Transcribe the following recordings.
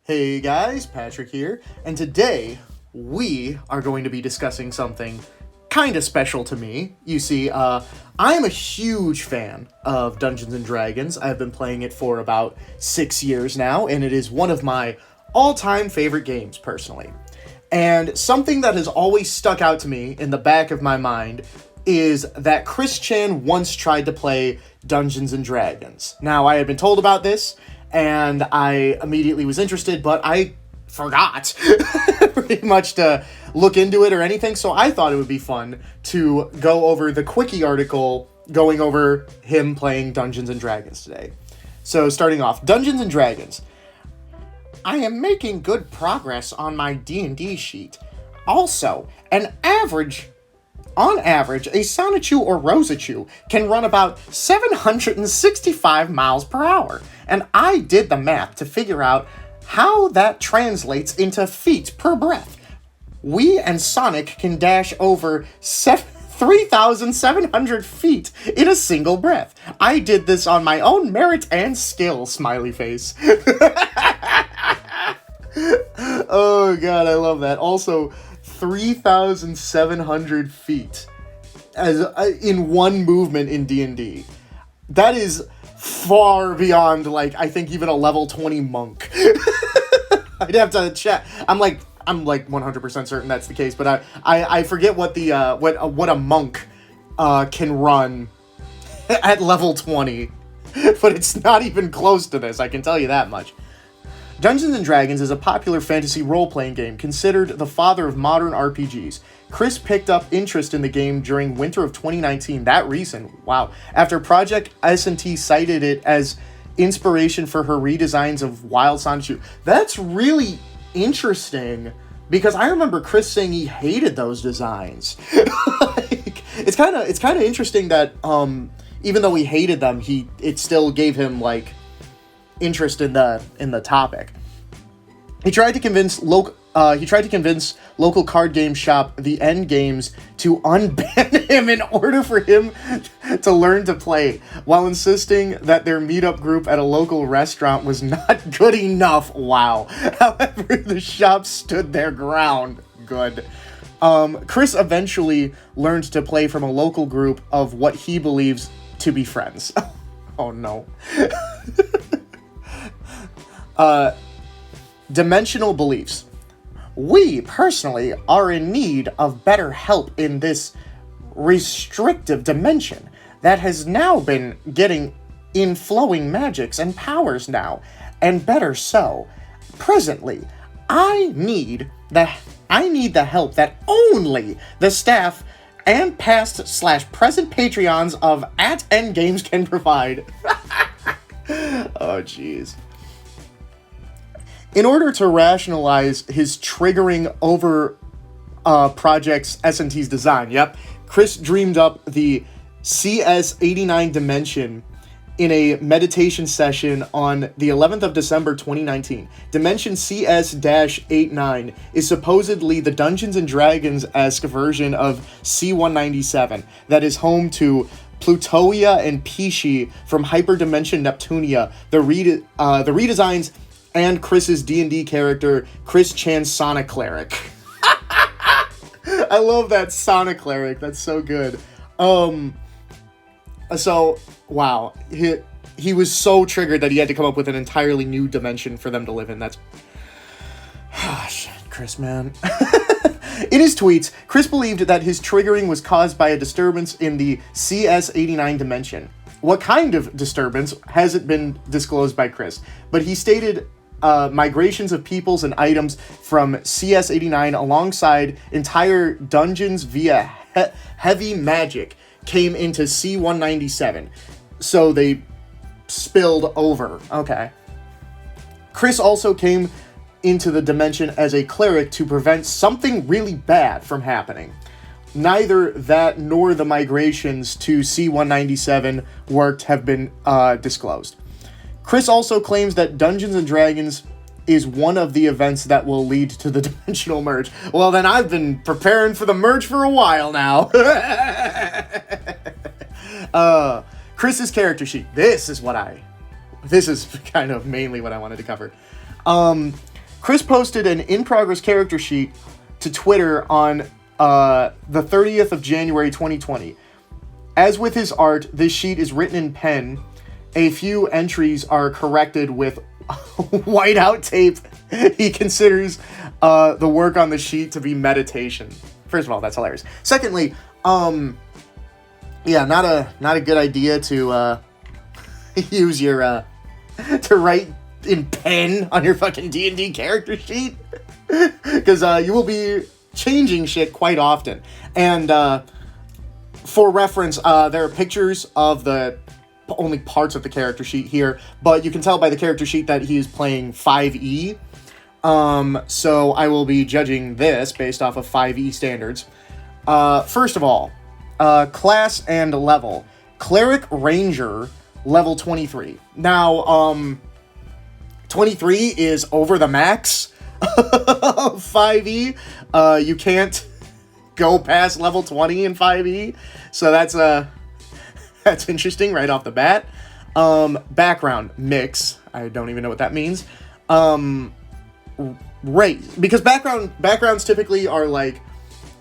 Hey guys, Patrick here, and today we are going to be discussing something kind of special to me. You see, I am a huge fan of Dungeons & Dragons. I've been playing it for about 6 years now, and it is one of my all-time favorite games, personally. And something that has always stuck out to me in the back of my mind is that Chris Chan once tried to play Dungeons & Dragons. Now, I had been told about this, and I immediately was interested, but I forgot pretty much to look into it or anything, so I thought it would be fun to go over the Quickie article going over him playing Dungeons & Dragons today. So, starting off, Dungeons & Dragons. I am making good progress on my D&D sheet. Also, on average, a Sonichu or Rosachu can run about 765 miles per hour, and I did the math to figure out how that translates into feet per breath. We and Sonic can dash over 3,700 feet in a single breath. I did this on my own merit and skill, smiley face. Oh god, I love that. Also, 3,700 feet as in one movement in D&D. That is far beyond, like, I think even a level 20 monk. I'd have to check. I'm like 100% certain that's the case, but I forget what the what a monk can run at level 20. But it's not even close to this, I can tell you that much. Dungeons & Dragons is a popular fantasy role-playing game considered the father of modern RPGs. Chris picked up interest in the game during winter of 2019, that recent, wow, after Project S&T cited it as inspiration for her redesigns of Wild Sonichu. That's really interesting, because I remember Chris saying he hated those designs. Like, it's kind of interesting that even though he hated them, it still gave him, like, interest in the topic. He tried to convince local card game shop The End Games to unban him in order for him to learn to play, while insisting that their meetup group at a local restaurant was not good enough. Wow. However, the shop stood their ground. Good. Chris eventually learned to play from a local group of what he believes to be friends. Oh no. Dimensional beliefs. We, personally, are in need of better help in this restrictive dimension that has now been getting inflowing magics and powers now, and better so. Presently, I need the help that only the staff and past/present Patreons of @endgames can provide. Oh, jeez. In order to rationalize his triggering over Project S&T's design, Chris dreamed up the CS89 dimension in a meditation session on the 11th of December 2019. Dimension CS-89 is supposedly the Dungeons & Dragons-esque version of C197 that is home to Plutoia and Pishi from Hyperdimension Neptunia, the redesigns, and Chris's D&D character, Chris Chan Sonic Cleric. I love that Sonic Cleric. That's so good. So, wow. He was so triggered that he had to come up with an entirely new dimension for them to live in. That's... shit, Chris, man. In his tweets, Chris believed that his triggering was caused by a disturbance in the CS89 dimension. What kind of disturbance hasn't been disclosed by Chris, but he stated migrations of peoples and items from CS89 alongside entire dungeons via heavy magic came into C197. So they spilled over. Okay. Chris also came into the dimension as a cleric to prevent something really bad from happening. Neither that nor the migrations to C197 have been disclosed. Chris also claims that Dungeons & Dragons is one of the events that will lead to the dimensional merge. Well, then I've been preparing for the merge for a while now. Chris's character sheet. This is kind of mainly what I wanted to cover. Chris posted an in-progress character sheet to Twitter on the 30th of January 2020. As with his art, this sheet is written in pen. A few entries are corrected with whiteout tape. He considers the work on the sheet to be meditation. First of all, that's hilarious. Secondly, yeah, not a good idea to use your to write in pen on your fucking D&D character sheet, because you will be changing shit quite often. And for reference, there are pictures of the only parts of the character sheet here, but you can tell by the character sheet that he is playing 5e. So I will be judging this based off of 5e standards. First of all, class and level. Cleric Ranger, level 23. Now, 23 is over the max of 5e. You can't go past level 20 in 5e. So that's interesting right off the bat. Background, mix. I don't even know what that means. Race, because backgrounds typically are like,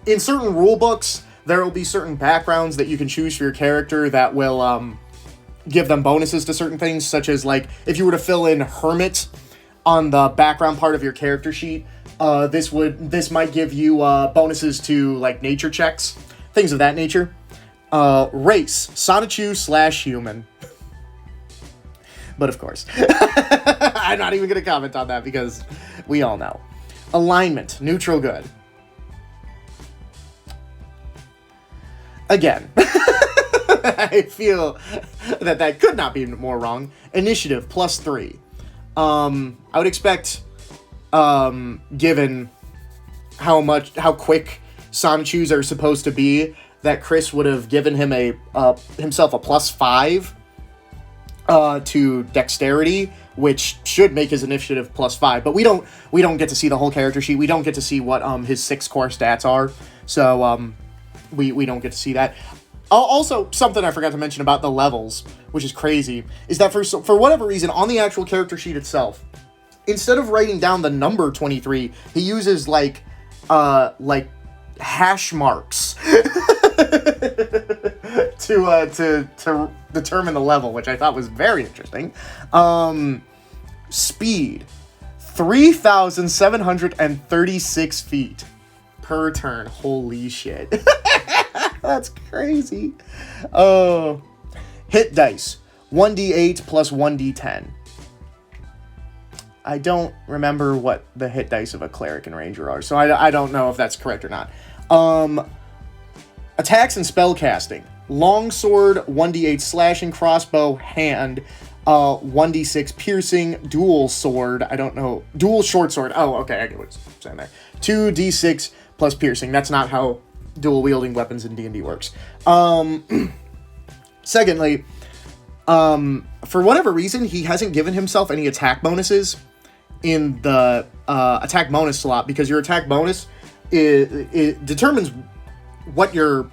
in certain rule books, there will be certain backgrounds that you can choose for your character that will give them bonuses to certain things, such as, like, if you were to fill in Hermit on the background part of your character sheet, this might give you bonuses to, like, nature checks, things of that nature. Race, Sonichu/human. But of course, I'm not even going to comment on that because we all know. Alignment, neutral good. Again, I feel that could not be more wrong. Initiative, +3. I would expect, given how quick Sonichus are supposed to be, that Chris would have given him himself a +5 to dexterity, which should make his initiative +5. But we don't get to see the whole character sheet. We don't get to see what his 6 core stats are. So we don't get to see that. Also, something I forgot to mention about the levels, which is crazy, is that for whatever reason, on the actual character sheet itself, instead of writing down the number 23, he uses like hash marks to determine the level, which I thought was very interesting. Speed, 3,736 feet per turn. Holy shit. That's crazy. Oh. Hit dice, 1d8 plus 1d10. I don't remember what the hit dice of a cleric and ranger are, so I don't know if that's correct or not. Attacks and spell casting. Longsword, 1d8 slashing, crossbow, hand, 1d6 piercing, dual sword, I don't know, dual short sword. Oh, okay, I get what's saying there. 2d6 plus piercing. That's not how dual wielding weapons in D&D works. Secondly, for whatever reason, he hasn't given himself any attack bonuses in the attack bonus slot, because your attack bonus it determines what your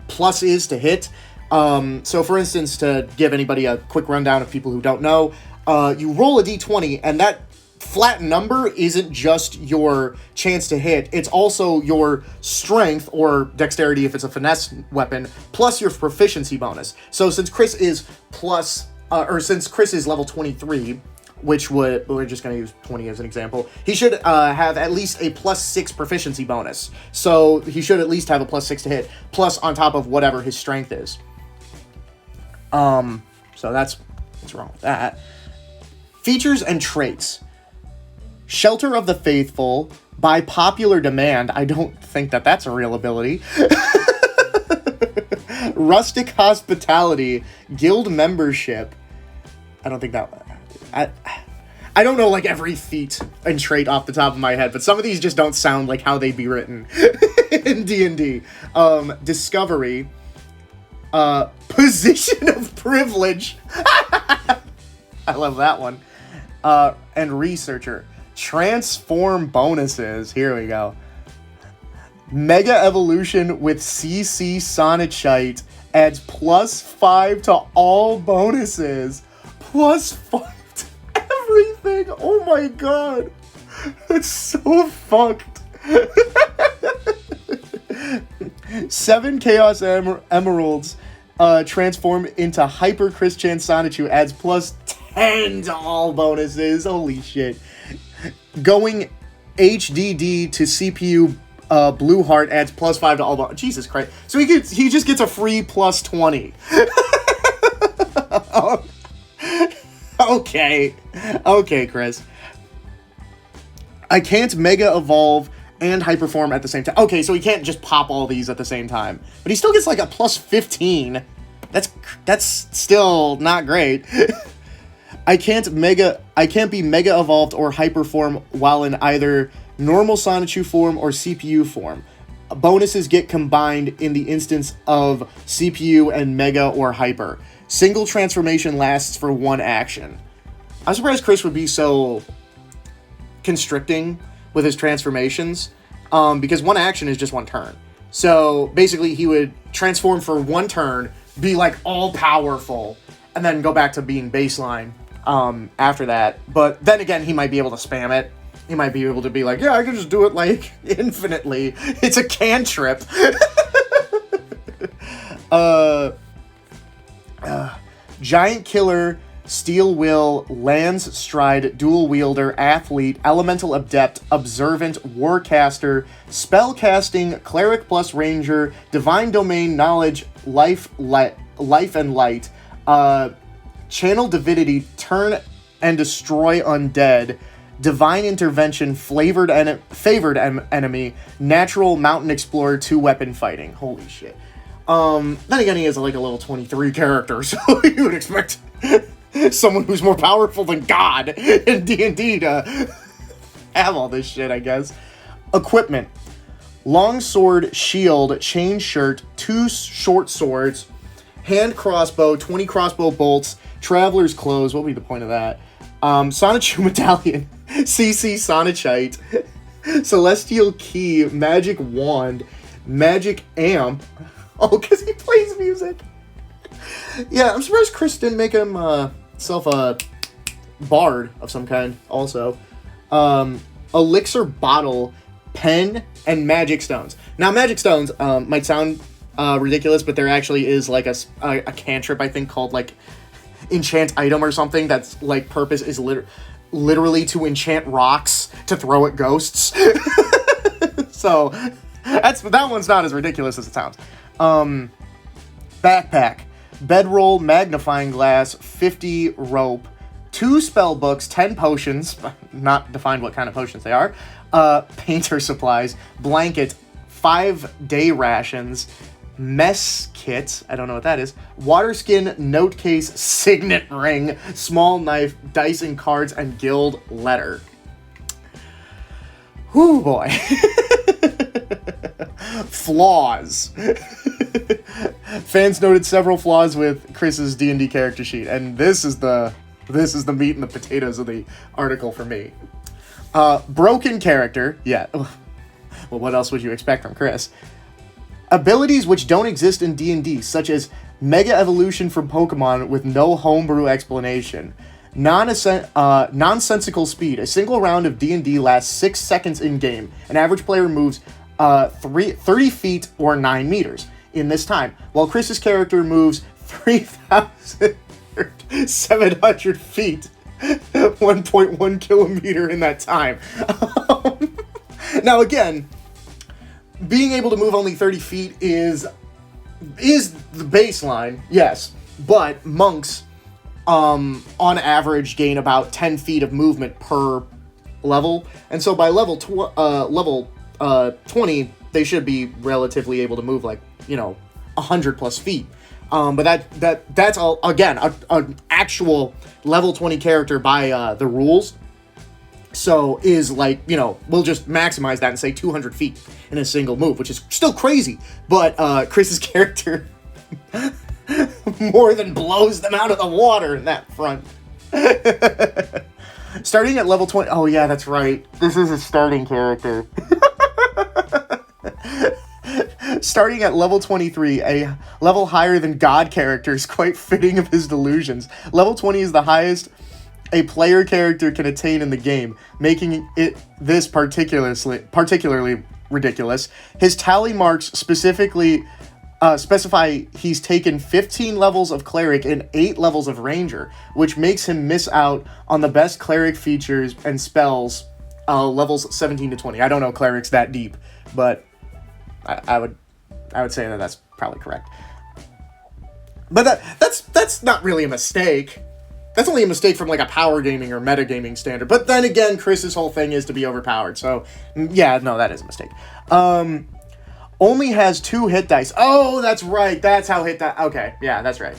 plus is to hit. So for instance, to give anybody a quick rundown of people who don't know, you roll a d20, and that flat number isn't just your chance to hit, it's also your strength or dexterity if it's a finesse weapon, plus your proficiency bonus. So since Chris is level 23, which we're just going to use 20 as an example, he should have at least a +6 proficiency bonus. So he should at least have a +6 to hit, plus on top of whatever his strength is. So that's what's wrong with that. Features and traits. Shelter of the Faithful, by popular demand. I don't think that's a real ability. Rustic Hospitality, guild membership. I don't think that... I don't know, like, every feat and trait off the top of my head, but some of these just don't sound like how they'd be written in D&D. Discovery. Position of privilege. I love that one. And Researcher. Transform bonuses. Here we go. Mega Evolution with CC Sonichite adds +5 to all bonuses. +5 to everything. Oh my god. It's so fucked. 7 Chaos Emeralds transform into Hyper Christian Sonichu, adds plus 10 to all bonuses. Holy shit. Going HDD to CPU Blue Heart adds plus 5 to all bonuses. Jesus Christ. So he just gets a free plus 20. Okay, Chris. I can't Mega Evolve and Hyperform at the same time. Okay, so he can't just pop all these at the same time. But he still gets like a plus 15. That's still not great. I can't be Mega Evolved or Hyperform while in either normal Sonichu form or CPU form. Bonuses get combined in the instance of CPU and Mega or Hyper. Single transformation lasts for 1 action. I'm surprised Chris would be so constricting with his transformations, because 1 action is just 1 turn. So basically he would transform for 1 turn, be like all powerful, and then go back to being baseline after that. But then again, he might be able to spam it. He might be able to be like, yeah, I can just do it like infinitely. It's a cantrip. Giant Killer, Steel Will, Lance Stride, Dual Wielder, Athlete, Elemental Adept, Observant, Warcaster, Spellcasting, Cleric plus Ranger, Divine Domain, Knowledge, Life and Light, Channel Divinity, Turn and Destroy Undead, Divine Intervention, Favored Enemy, Natural Mountain Explorer, 2-weapon fighting. Holy shit. Then again, he has like a level 23 character, so you would expect someone who's more powerful than God in D&D to have all this shit, I guess. Equipment. Long sword, shield, chain shirt, 2 short swords, hand crossbow, 20 crossbow bolts, traveler's clothes. What would be the point of that? Sonichu medallion, CC Sonichite, celestial key, magic wand, magic amp. Oh, because he plays music. Yeah, I'm surprised Chris didn't make himself a bard of some kind also. Elixir bottle, pen, and magic stones. Now, magic stones might sound ridiculous, but there actually is like a cantrip, I think, called like enchant item or something that's like purpose is literally to enchant rocks to throw at ghosts. So that one's not as ridiculous as it sounds. Backpack, bedroll, magnifying glass, 50 rope, 2 spell books, 10 potions, not defined what kind of potions they are, painter supplies, blanket, 5 day rations, mess kit, I don't know what that is, water skin, note case, signet ring, small knife, dice and cards, and guild letter. Whoo boy. Flaws. Fans noted several flaws with Chris's D&D character sheet, and this is the meat and the potatoes of the article for me. Broken character, yeah. Well, what else would you expect from Chris? Abilities which don't exist in D&D, such as Mega Evolution from Pokemon with no homebrew explanation. Nonsensical speed. A single round of D&D lasts 6 seconds in-game. An average player moves 30 feet or 9 meters in this time, while Chris's character moves 3,700 feet, 1.1 kilometer in that time. Now again, being able to move only 30 feet is the baseline, yes, but monks on average gain about 10 feet of movement per level, and so by level 20 they should be relatively able to move like 100 plus feet. But that's all, again, an actual level 20 character by the rules. So is like, we'll just maximize that and say 200 feet in a single move, which is still crazy. But Chris's character more than blows them out of the water in that front. Starting at level 20. Oh, yeah, that's right. This is a starting character. Starting at level 23, a level higher than God character is quite fitting of his delusions. Level 20 is the highest a player character can attain in the game, making this particularly ridiculous. His tally marks specifically specify he's taken 15 levels of cleric and 8 levels of ranger, which makes him miss out on the best cleric features and spells, levels 17 to 20. I don't know clerics that deep, but I would say that that's probably correct. But that's not really a mistake. That's only a mistake from like a power gaming or metagaming standard. But then again, Chris's whole thing is to be overpowered. So yeah, no, that is a mistake. Only has 2 hit dice. Oh, that's right. That's how hit dice. Okay, yeah, that's right.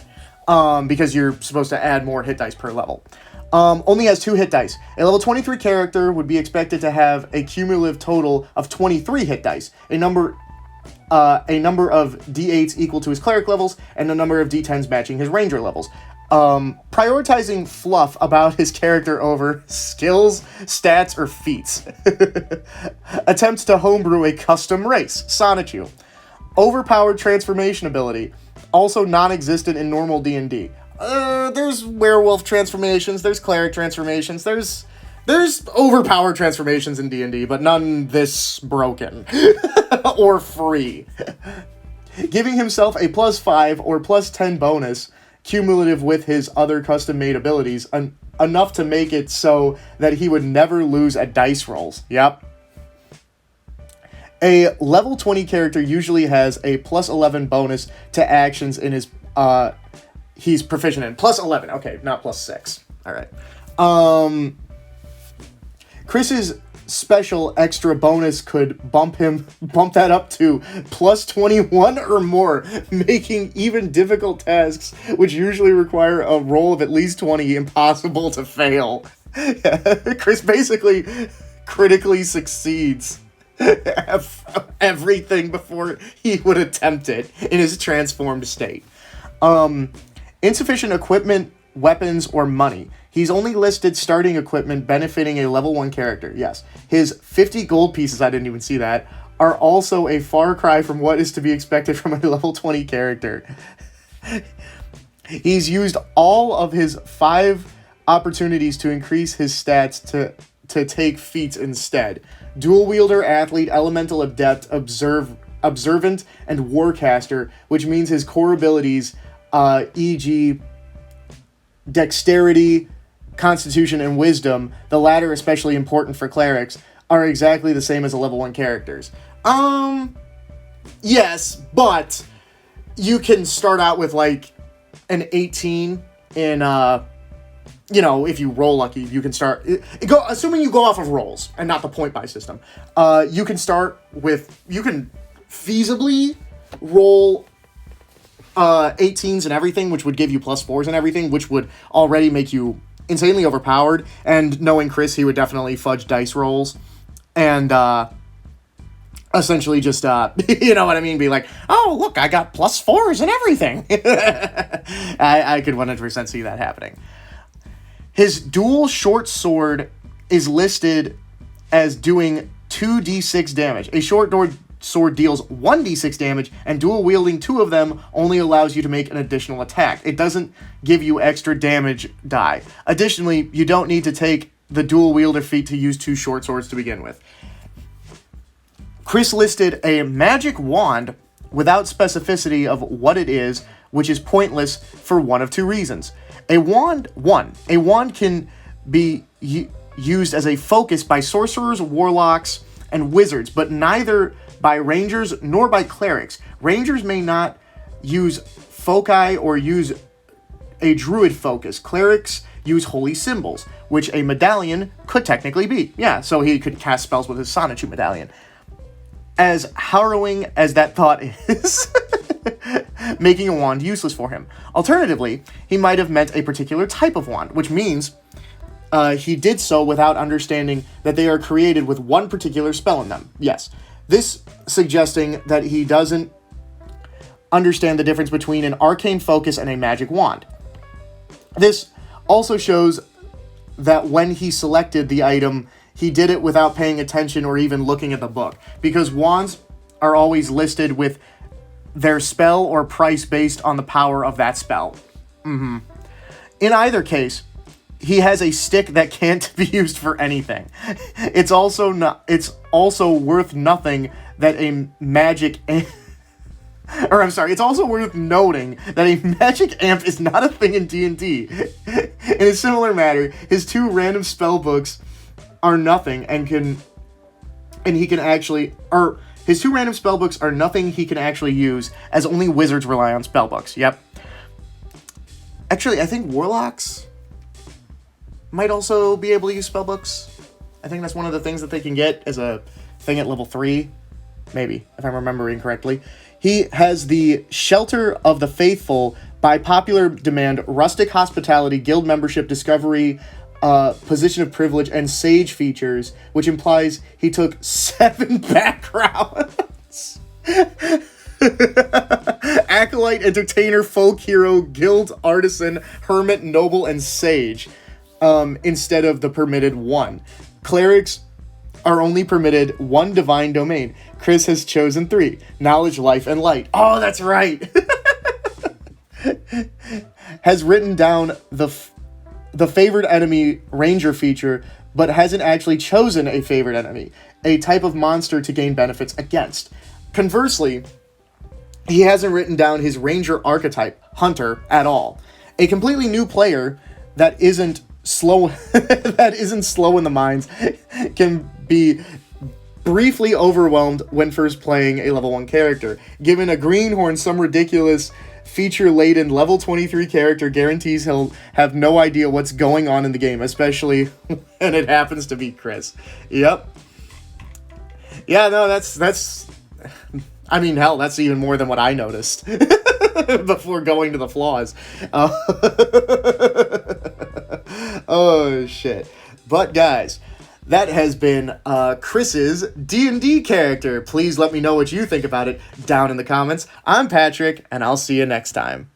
Because you're supposed to add more hit dice per level. Only has 2 hit dice. A level 23 character would be expected to have a cumulative total of 23 hit dice. A number of d8s equal to his cleric levels, and a number of d10s matching his ranger levels. Prioritizing fluff about his character over skills, stats, or feats. Attempts to homebrew a custom race, CWCki. Overpowered transformation ability, also non-existent in normal D&D. There's werewolf transformations, there's cleric transformations, there's overpowered transformations in D&D, but none this broken. Or free. Giving himself a +5 or +10 bonus cumulative with his other custom-made abilities, enough to make it so that he would never lose at dice rolls. Yep. A level 20 character usually has a +11 bonus to actions in his, he's proficient in. +11, okay, not +6. Alright. Chris's special extra bonus could bump that up to +21 or more, making even difficult tasks, which usually require a roll of at least 20, impossible to fail. Chris basically critically succeeds everything before he would attempt it in his transformed state. Insufficient equipment, weapons, or money. He's only listed starting equipment benefiting a level 1 character. Yes. His 50 gold pieces, I didn't even see that, are also a far cry from what is to be expected from a level 20 character. He's used all of his 5 opportunities to increase his stats to take feats instead. Dual wielder, athlete, elemental adept, observant, and warcaster, which means his core abilities, e.g. dexterity, constitution, and wisdom, the latter especially important for clerics, are exactly the same as a level 1 characters. Yes, but you can start out with like an 18 in, if you roll lucky, you can start, assuming you go off of rolls and not the point buy system, you can feasibly roll 18s and everything, which would give you +4s and everything, which would already make you insanely overpowered. And knowing Chris, he would definitely fudge dice rolls and essentially just you know what I mean, be like, oh look, I got +4s and everything. I could 100% see that happening. His dual short sword is listed as doing 2d6 damage. A short sword deals 1d6 damage, and dual wielding 2 of them only allows you to make an additional attack. It doesn't give you extra damage die. Additionally, you don't need to take the dual wielder feat to use 2 short swords to begin with. Chris listed a magic wand without specificity of what it is, which is pointless for one of 2 reasons. A wand can be used as a focus by sorcerers, warlocks, and wizards, but neither by rangers nor by clerics. Rangers may not use foci or use a druid focus. Clerics use holy symbols, which a medallion could technically be. Yeah, so he could cast spells with his CWCki medallion. As harrowing as that thought is, making a wand useless for him. Alternatively, he might have meant a particular type of wand, which means he did so without understanding that they are created with one particular spell in them. Yes. This suggesting that he doesn't understand the difference between an arcane focus and a magic wand. This also shows that when he selected the item, he did it without paying attention or even looking at the book, because wands are always listed with their spell or price based on the power of that spell. In either case, he has a stick that can't be used for anything. It's also worth nothing that a magic or I'm sorry, it's also worth noting that a magic amp is not a thing in D&D. In a similar matter, his 2 random spell books are nothing his 2 random spell books are nothing he can actually use, as only wizards rely on spell books. Yep. Actually, I think warlocks might also be able to use spell books. I think that's one of the things that they can get as a thing at level 3. Maybe, if I'm remembering correctly. He has the Shelter of the Faithful, by popular demand, rustic hospitality, guild membership, discovery, position of privilege, and sage features, which implies he took 7 backgrounds. Acolyte, entertainer, folk hero, guild, artisan, hermit, noble, and sage, instead of the permitted 1. Clerics are only permitted 1 divine domain. Chris has chosen 3. Knowledge, life, and light. Oh, that's right! Has written down the favored enemy ranger feature, but hasn't actually chosen a favored enemy, a type of monster to gain benefits against. Conversely, he hasn't written down his ranger archetype, hunter, at all. A completely new player that isn't slow in the minds can be briefly overwhelmed when first playing a level 1 character. Given a greenhorn, some ridiculous feature-laden level 23 character guarantees he'll have no idea what's going on in the game, especially when it happens to be Chris. Yep. Yeah, no, that's I mean, hell, that's even more than what I noticed before going to the flaws. Oh, shit. But, guys, that has been Chris's D&D character. Please let me know what you think about it down in the comments. I'm Patrick, and I'll see you next time.